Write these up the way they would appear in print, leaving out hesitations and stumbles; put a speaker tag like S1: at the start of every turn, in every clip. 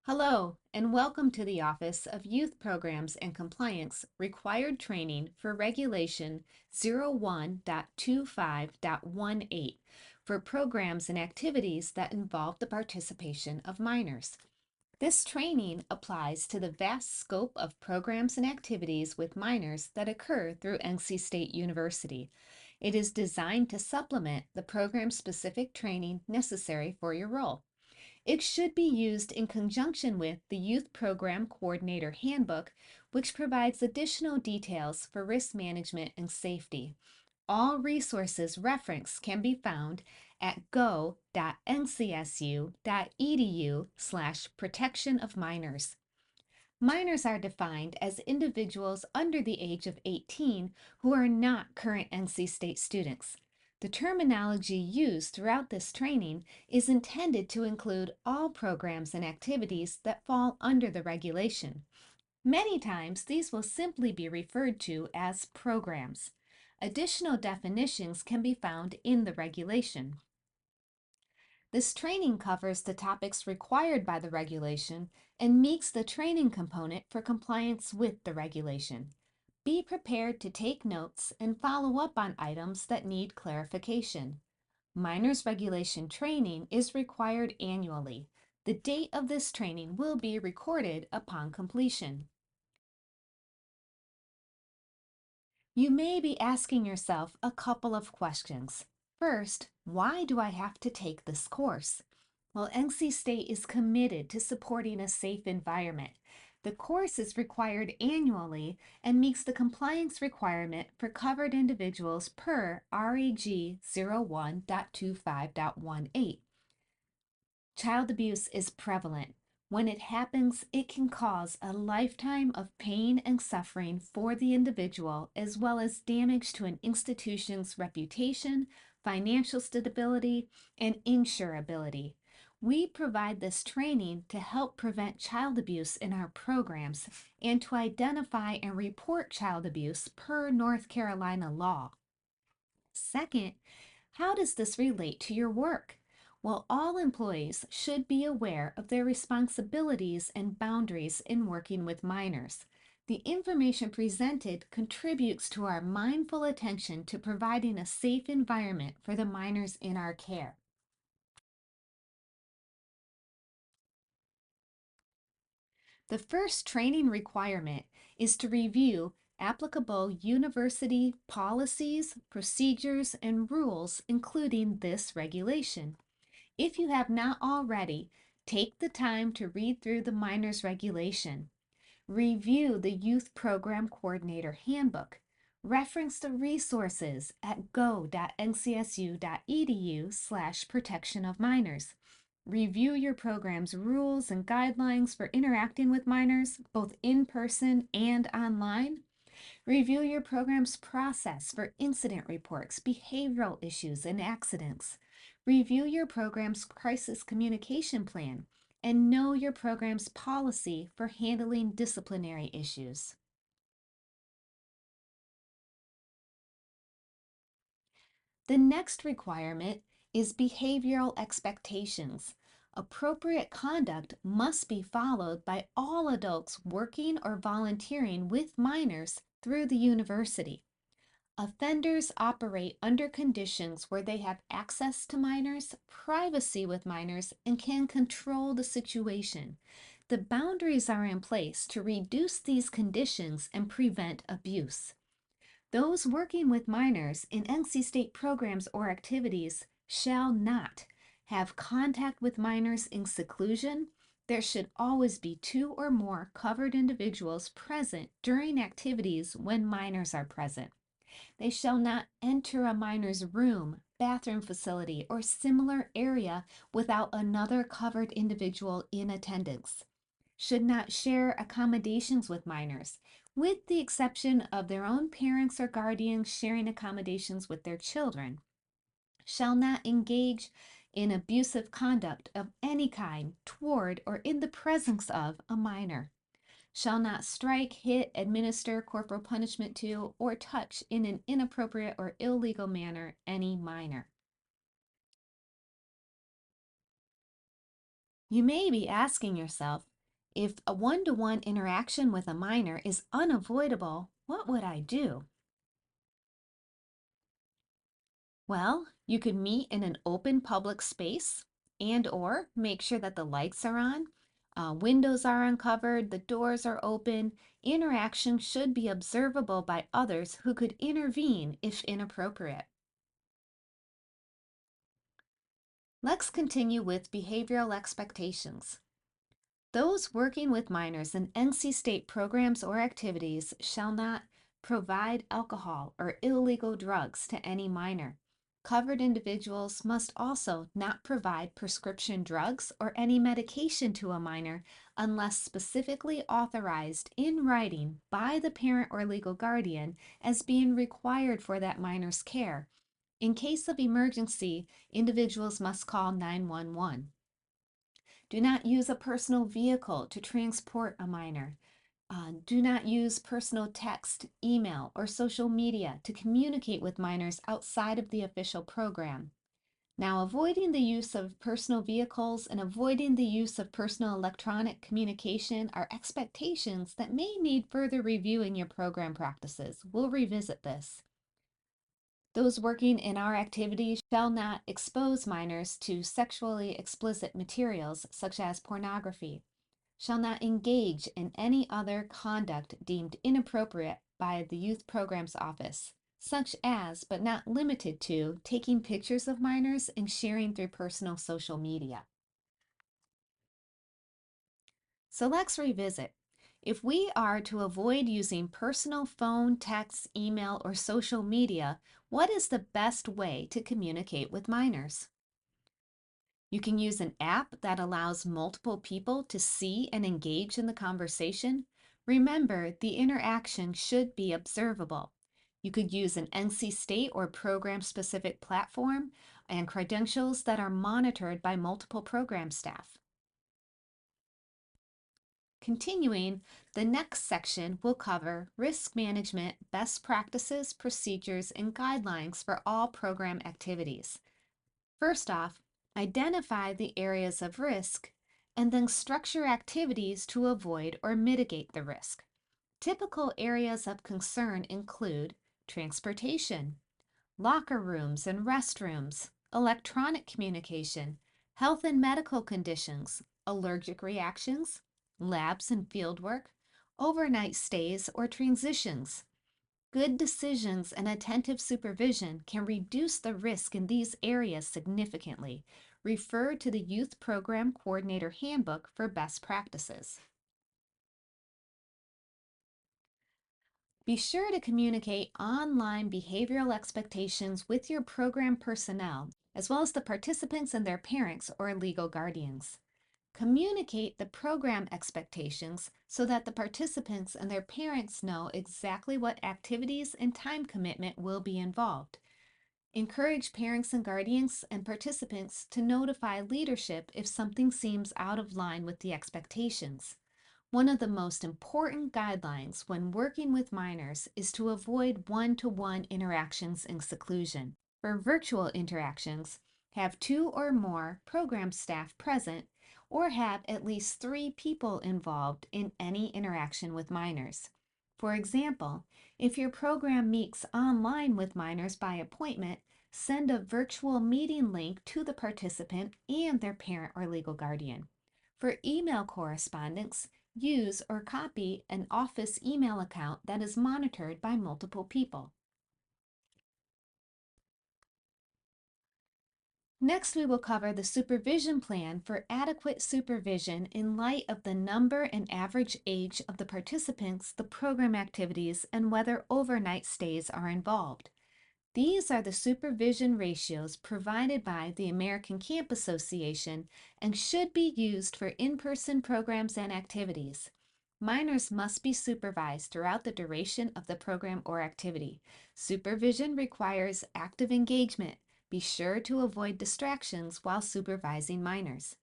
S1: Hello, and welcome to the Office of Youth Programs and Compliance Required Training for Regulation 01.25.18 for programs and activities that involve the participation of minors. This training applies to the vast scope of programs and activities with minors that occur through NC State University. It is designed to supplement the program-specific training necessary for your role. It should be used in conjunction with the Youth Program Coordinator Handbook, which provides additional details for risk management and safety. All resources referenced can be found at go.ncsu.edu/protection of minors. Minors are defined as individuals under the age of 18 who are not current NC State students. The terminology used throughout this training is intended to include all programs and activities that fall under the regulation. Many times, these will simply be referred to as programs. Additional definitions can be found in the regulation. This training covers the topics required by the regulation and meets the training component for compliance with the regulation. Be prepared to take notes and follow up on items that need clarification. Minors regulation training is required annually. The date of this training will be recorded upon completion. You may be asking yourself a couple of questions. First, why do I have to take this course? Well, NC State is committed to supporting a safe environment. The course is required annually and meets the compliance requirement for covered individuals per REG 01.25.18. Child abuse is prevalent. When it happens, it can cause a lifetime of pain and suffering for the individual, as well as damage to an institution's reputation, financial stability, and insurability. We provide this training to help prevent child abuse in our programs and to identify and report child abuse per North Carolina law. Second, how does this relate to your work? Well, all employees should be aware of their responsibilities and boundaries in working with minors. The information presented contributes to our mindful attention to providing a safe environment for the minors in our care. The first training requirement is to review applicable university policies, procedures, and rules, including this regulation. If you have not already, take the time to read through the minors regulation. Review the Youth Program Coordinator Handbook. Reference the resources at go.ncsu.edu/protection of minors. Review your program's rules and guidelines for interacting with minors, both in person and online. Review your program's process for incident reports, behavioral issues, and accidents. Review your program's crisis communication plan and know your program's policy for handling disciplinary issues. The next requirement is behavioral expectations. Appropriate conduct must be followed by all adults working or volunteering with minors through the university. Offenders operate under conditions where they have access to minors, privacy with minors, and can control the situation. The boundaries are in place to reduce these conditions and prevent abuse. Those working with minors in NC State programs or activities shall not have contact with minors in seclusion. There should always be 2 or more covered individuals present during activities when minors are present. They shall not enter a minor's room, bathroom facility, or similar area without another covered individual in attendance. Should not share accommodations with minors, with the exception of their own parents or guardians sharing accommodations with their children. Shall not engage in abusive conduct of any kind toward or in the presence of a minor. Shall not strike, hit, administer corporal punishment to, or touch in an inappropriate or illegal manner any minor. You may be asking yourself, If a one-to-one interaction with a minor is unavoidable, what would I do? Well, you could meet in an open public space and or make sure that the lights are on, windows are uncovered, the doors are open. Interaction should be observable by others who could intervene if inappropriate. Let's continue with behavioral expectations. Those working with minors in NC State programs or activities shall not provide alcohol or illegal drugs to any minor. Covered individuals must also not provide prescription drugs or any medication to a minor unless specifically authorized in writing by the parent or legal guardian as being required for that minor's care. In case of emergency, individuals must call 911. Do not use a personal vehicle to transport a minor. Do not use personal text, email, or social media to communicate with minors outside of the official program. Now, avoiding the use of personal vehicles and avoiding the use of personal electronic communication are expectations that may need further review in your program practices. We'll revisit this. Those working in our activities shall not expose minors to sexually explicit materials such as pornography, shall not engage in any other conduct deemed inappropriate by the Youth Programs Office, such as, but not limited to, taking pictures of minors and sharing through personal social media. So let's revisit. If we are to avoid using personal phone, text, email, or social media, what is the best way to communicate with minors? You can use an app that allows multiple people to see and engage in the conversation. Remember, the interaction should be observable. You could use an NC State or program-specific platform and credentials that are monitored by multiple program staff. Continuing, the next section will cover risk management, best practices, procedures, and guidelines for all program activities. First off, identify the areas of risk and then structure activities to avoid or mitigate the risk. Typical areas of concern include transportation, locker rooms and restrooms, electronic communication, health and medical conditions, allergic reactions, labs and fieldwork, overnight stays or transitions. Good decisions and attentive supervision can reduce the risk in these areas significantly. Refer to the Youth Program Coordinator Handbook for best practices. Be sure to communicate online behavioral expectations with your program personnel, as well as the participants and their parents or legal guardians. Communicate the program expectations so that the participants and their parents know exactly what activities and time commitment will be involved. Encourage parents and guardians and participants to notify leadership if something seems out of line with the expectations. One of the most important guidelines when working with minors is to avoid one-to-one interactions in seclusion. For virtual interactions, have two or more program staff present or have at least 3 people involved in any interaction with minors. For example, if your program meets online with minors by appointment, send a virtual meeting link to the participant and their parent or legal guardian. For email correspondence, use or copy an office email account that is monitored by multiple people. Next, we will cover the supervision plan for adequate supervision in light of the number and average age of the participants, the program activities, and whether overnight stays are involved. These are the supervision ratios provided by the American Camp Association and should be used for in-person programs and activities. Minors must be supervised throughout the duration of the program or activity. Supervision requires active engagement. Be sure to avoid distractions while supervising minors.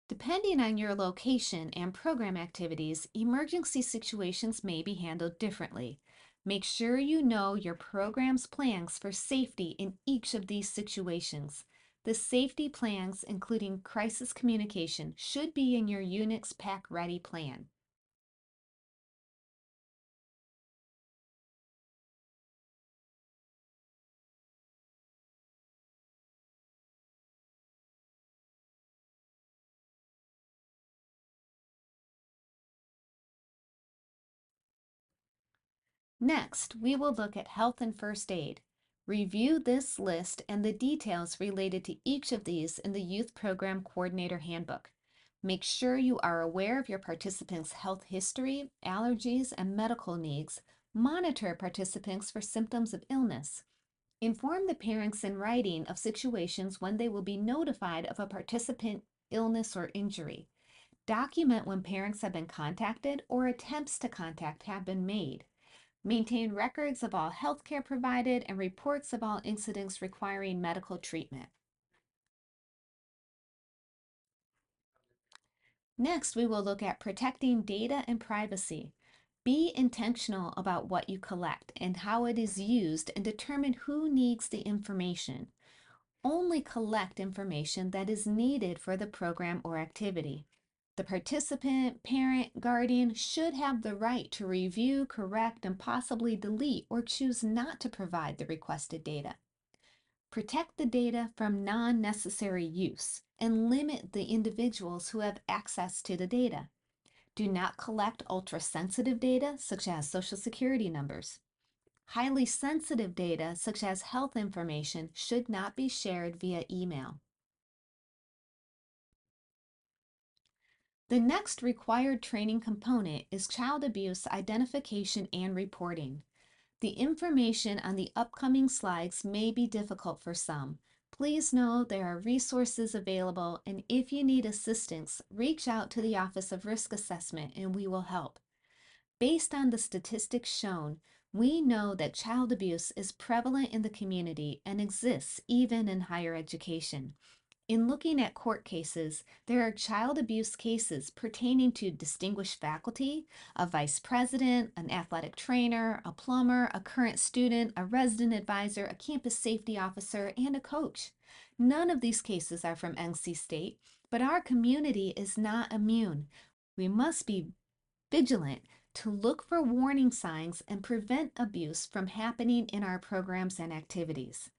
S1: Depending on your location and program activities, emergency situations may be handled differently. Make sure you know your program's plans for safety in each of these situations. The safety plans, including crisis communication, should be in your Unix Pack Ready plan. Next, we will look at health and first aid. Review this list and the details related to each of these in the Youth Program Coordinator Handbook. Make sure you are aware of your participants' health history, allergies, and medical needs. Monitor participants for symptoms of illness. Inform the parents in writing of situations when they will be notified of a participant illness or injury. Document when parents have been contacted or attempts to contact have been made. Maintain records of all healthcare provided and reports of all incidents requiring medical treatment. Next, we will look at protecting data and privacy. Be intentional about what you collect and how it is used and determine who needs the information. Only collect information that is needed for the program or activity. The participant, parent, guardian should have the right to review, correct, and possibly delete or choose not to provide the requested data. Protect the data from non-necessary use and limit the individuals who have access to the data. Do not collect ultra-sensitive data such as Social Security numbers. Highly sensitive data such as health information should not be shared via email. The next required training component is child abuse identification and reporting. The information on the upcoming slides may be difficult for some. Please know there are resources available, and if you need assistance, reach out to the Office of Risk Assessment and we will help. Based on the statistics shown, we know that child abuse is prevalent in the community and exists even in higher education. In looking at court cases, there are child abuse cases pertaining to distinguished faculty, a vice president, an athletic trainer, a plumber, a current student, a resident advisor, a campus safety officer, and a coach. None of these cases are from NC State, but our community is not immune. We must be vigilant to look for warning signs and prevent abuse from happening in our programs and activities.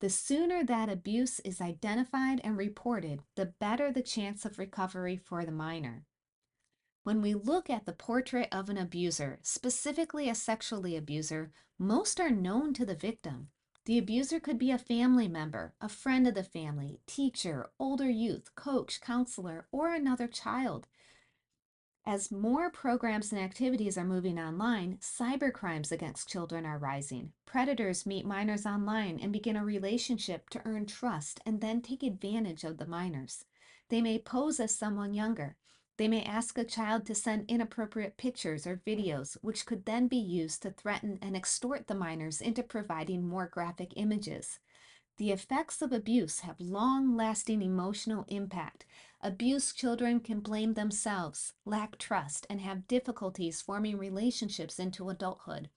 S1: The sooner that abuse is identified and reported, the better the chance of recovery for the minor. When we look at the portrait of an abuser, specifically a sexually abuser, most are known to the victim. The abuser could be a family member, a friend of the family, teacher, older youth, coach, counselor, or another child. As more programs and activities are moving online, cybercrimes against children are rising. Predators meet minors online and begin a relationship to earn trust and then take advantage of the minors. They may pose as someone younger. They may ask a child to send inappropriate pictures or videos, which could then be used to threaten and extort the minors into providing more graphic images. The effects of abuse have long-lasting emotional impact. Abused children can blame themselves, lack trust, and have difficulties forming relationships into adulthood.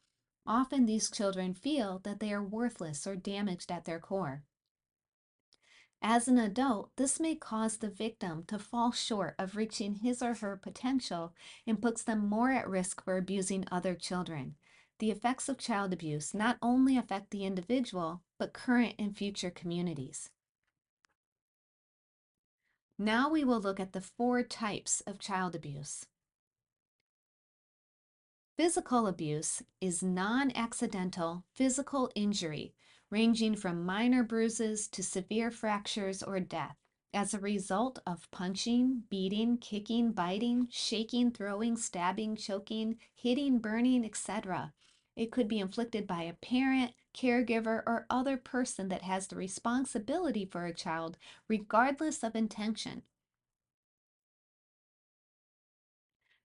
S1: Often these children feel that they are worthless or damaged at their core. As an adult, this may cause the victim to fall short of reaching his or her potential and puts them more at risk for abusing other children. The effects of child abuse not only affect the individual, but current and future communities. Now we will look at the 4 types of child abuse. Physical abuse is non-accidental physical injury, ranging from minor bruises to severe fractures or death, as a result of punching, beating, kicking, biting, shaking, throwing, stabbing, choking, hitting, burning, etc. It could be inflicted by a parent, caregiver, or other person that has the responsibility for a child, regardless of intention.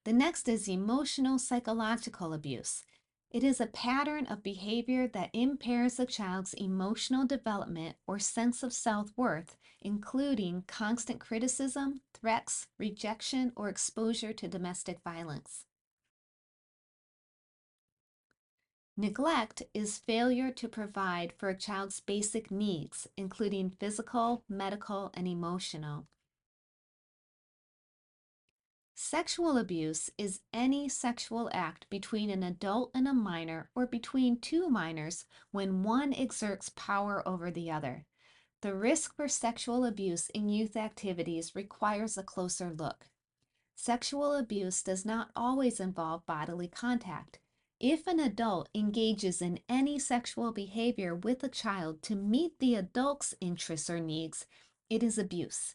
S1: The next is emotional psychological abuse. It is a pattern of behavior that impairs a child's emotional development or sense of self-worth, including constant criticism, threats, rejection, or exposure to domestic violence. Neglect is failure to provide for a child's basic needs, including physical, medical, and emotional. Sexual abuse is any sexual act between an adult and a minor or between two minors when one exerts power over the other. The risk for sexual abuse in youth activities requires a closer look. Sexual abuse does not always involve bodily contact. If an adult engages in any sexual behavior with a child to meet the adult's interests or needs, it is abuse.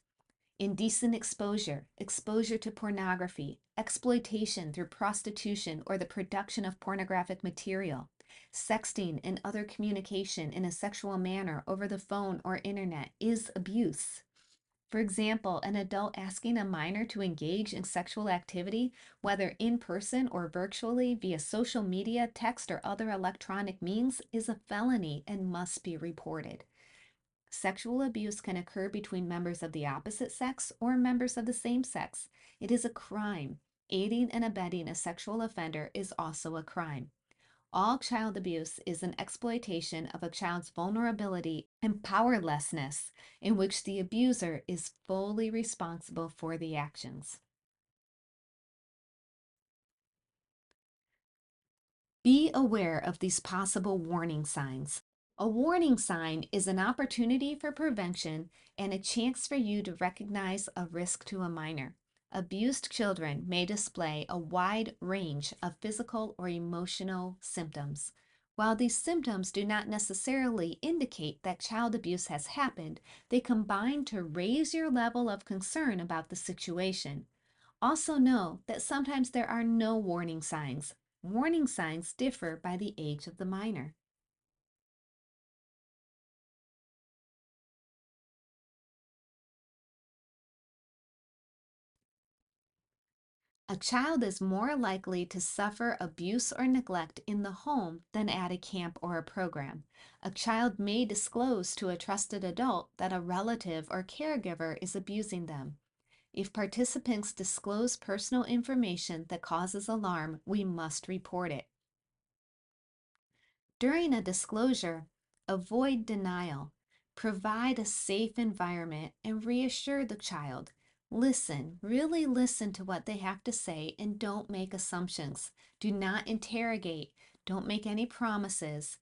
S1: Indecent exposure, exposure to pornography, exploitation through prostitution or the production of pornographic material, sexting and other communication in a sexual manner over the phone or internet is abuse. For example, an adult asking a minor to engage in sexual activity, whether in person or virtually via social media, text, or other electronic means, is a felony and must be reported. Sexual abuse can occur between members of the opposite sex or members of the same sex. It is a crime. Aiding and abetting a sexual offender is also a crime. All child abuse is an exploitation of a child's vulnerability and powerlessness in which the abuser is fully responsible for the actions. Be aware of these possible warning signs. A warning sign is an opportunity for prevention and a chance for you to recognize a risk to a minor. Abused children may display a wide range of physical or emotional symptoms. While these symptoms do not necessarily indicate that child abuse has happened, they combine to raise your level of concern about the situation. Also know that sometimes there are no warning signs. Warning signs differ by the age of the minor. A child is more likely to suffer abuse or neglect in the home than at a camp or a program. A child may disclose to a trusted adult that a relative or caregiver is abusing them. If participants disclose personal information that causes alarm, we must report it. During a disclosure, avoid denial. Provide a safe environment and reassure the child. Listen, really listen to what they have to say and don't make assumptions. Do not interrogate. Don't make any promises.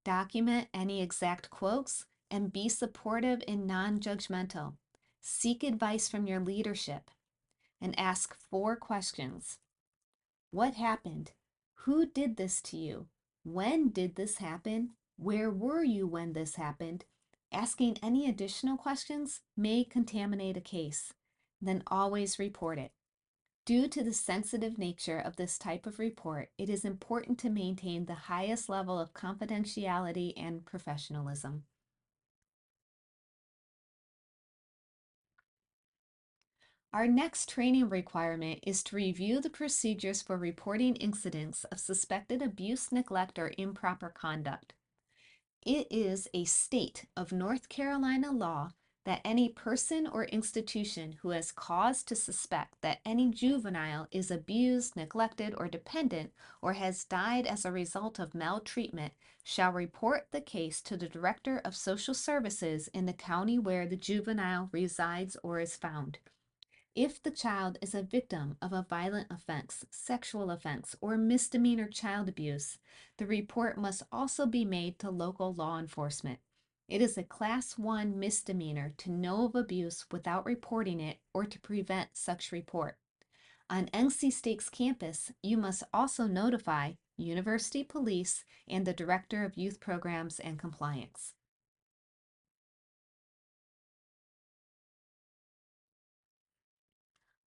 S1: Document any exact quotes and be supportive and non judgmental. Seek advice from your leadership and ask 4 questions. What happened? Who did this to you? When did this happen? Where were you when this happened? Asking any additional questions may contaminate a case. Then always report it. Due to the sensitive nature of this type of report, it is important to maintain the highest level of confidentiality and professionalism. Our next training requirement is to review the procedures for reporting incidents of suspected abuse, neglect, or improper conduct. It is a state of North Carolina law that any person or institution who has cause to suspect that any juvenile is abused, neglected, or dependent, or has died as a result of maltreatment shall report the case to the Director of Social Services in the county where the juvenile resides or is found. If the child is a victim of a violent offense, sexual offense, or misdemeanor child abuse, the report must also be made to local law enforcement. It is a Class 1 misdemeanor to know of abuse without reporting it or to prevent such report. On NC State's campus, you must also notify University Police and the Director of Youth Programs and Compliance.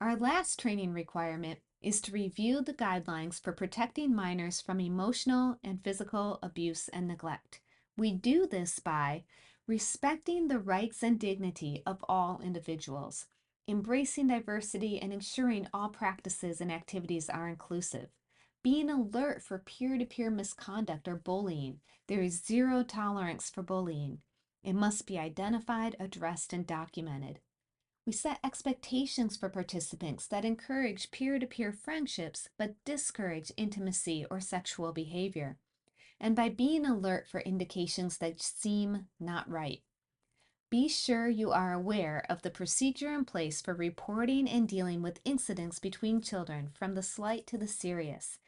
S1: Our last training requirement is to review the guidelines for protecting minors from emotional and physical abuse and neglect. We do this by respecting the rights and dignity of all individuals, embracing diversity and ensuring all practices and activities are inclusive, being alert for peer-to-peer misconduct or bullying. There is zero tolerance for bullying. It must be identified, addressed, and documented. We set expectations for participants that encourage peer to peer friendships but discourage intimacy or sexual behavior. and by being alert for indications that seem not right. Be sure you are aware of the procedure in place for reporting and dealing with incidents between children from the slight to the serious.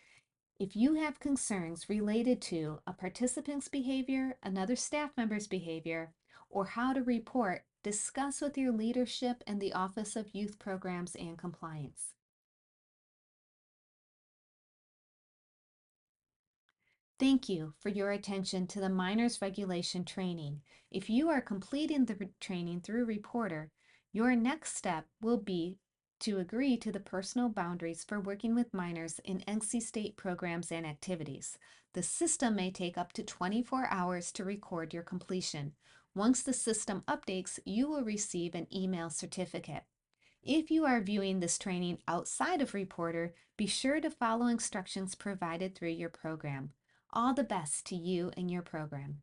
S1: If you have concerns related to a participant's behavior, another staff member's behavior, or how to report, discuss with your leadership and the Office of Youth Programs and Compliance. Thank you for your attention to the minors regulation training. If you are completing the training through Reporter, your next step will be to agree to the personal boundaries for working with minors in NC State programs and activities. The system may take up to 24 hours to record your completion. Once the system updates, you will receive an email certificate. If you are viewing this training outside of Reporter, be sure to follow instructions provided through your program. All the best to you and your program.